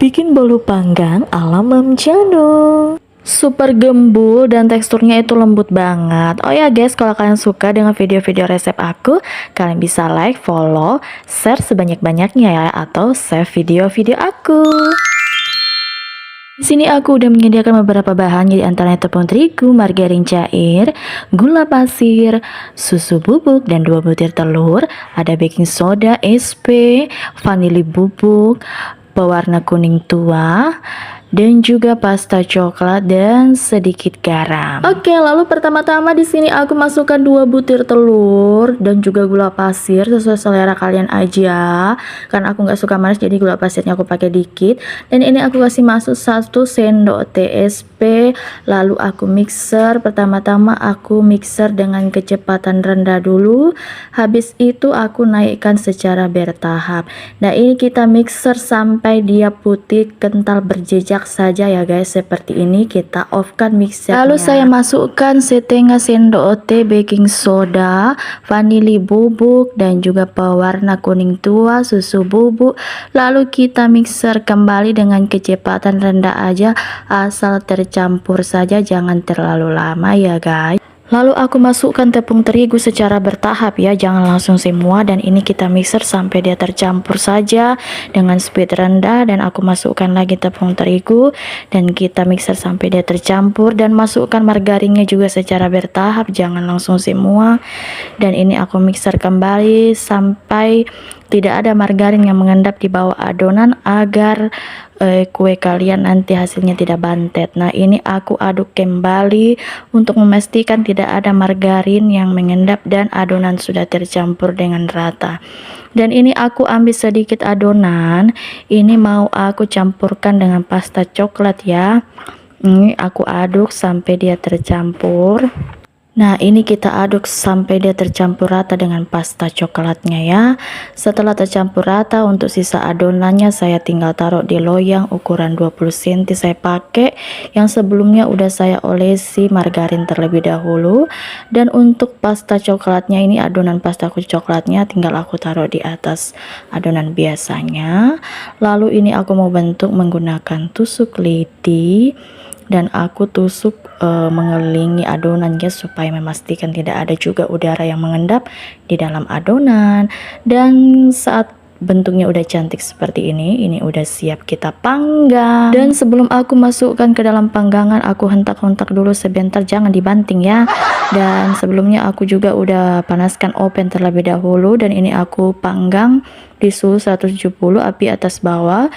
Bikin bolu panggang ala Mam Jano. Super gembul dan teksturnya itu lembut banget. Oh ya guys, kalau kalian suka dengan video-video resep aku, kalian bisa like, follow, share sebanyak-banyaknya ya, atau save video-video aku. Di sini aku udah menyediakan beberapa bahan, jadi antaranya tepung terigu, margarin cair, gula pasir, susu bubuk, dan 2 butir telur. Ada baking soda, SP, vanili bubuk, pewarna kuning tua, dan juga pasta coklat dan sedikit garam. Oke, lalu pertama-tama di sini aku masukkan 2 butir telur dan juga gula pasir sesuai selera kalian aja. Karena aku nggak suka manis, jadi gula pasirnya aku pakai dikit. Dan ini aku kasih masuk 1 sendok TSP. Lalu aku mixer. Pertama-tama aku mixer dengan kecepatan rendah dulu. Habis itu aku naikkan secara bertahap. Nah, ini kita mixer sampai dia putih kental berjejak saja ya guys, seperti ini. Kita off kan mixernya. Lalu saya masukkan setengah sendok teh baking soda, vanili bubuk, dan juga pewarna kuning tua, susu bubuk. Lalu kita mixer kembali dengan kecepatan rendah aja, asal tercampur saja, jangan terlalu lama ya guys. Lalu aku masukkan tepung terigu secara bertahap ya, jangan langsung semua. Dan ini kita mixer sampai dia tercampur saja dengan speed rendah. Dan aku masukkan lagi tepung terigu dan kita mixer sampai dia tercampur. Dan masukkan margarinnya juga secara bertahap, jangan langsung semua. Dan ini aku mixer kembali sampai tidak ada margarin yang mengendap di bawah adonan, agar kue kalian nanti hasilnya tidak bantet. Nah, ini aku aduk kembali untuk memastikan tidak ada margarin yang mengendap dan adonan sudah tercampur dengan rata. Dan ini aku ambil sedikit adonan, ini mau aku campurkan dengan pasta coklat ya. Ini aku aduk sampai dia tercampur. Nah, ini kita aduk sampai dia tercampur rata dengan pasta coklatnya ya. Setelah tercampur rata, untuk sisa adonannya saya tinggal taruh di loyang ukuran 20 cm saya pakai, yang sebelumnya udah saya olesi margarin terlebih dahulu. Dan untuk pasta coklatnya ini, adonan pasta coklatnya tinggal aku taruh di atas adonan biasanya. Lalu ini aku mau bentuk menggunakan tusuk lidi. Dan aku tusuk mengelilingi adonannya supaya memastikan tidak ada juga udara yang mengendap di dalam adonan. Dan saat bentuknya udah cantik seperti ini udah siap kita panggang. Dan sebelum aku masukkan ke dalam panggangan, aku hentak-hentak dulu sebentar, jangan dibanting ya. Dan sebelumnya aku juga udah panaskan oven terlebih dahulu. Dan ini aku panggang di suhu 170 api atas bawah.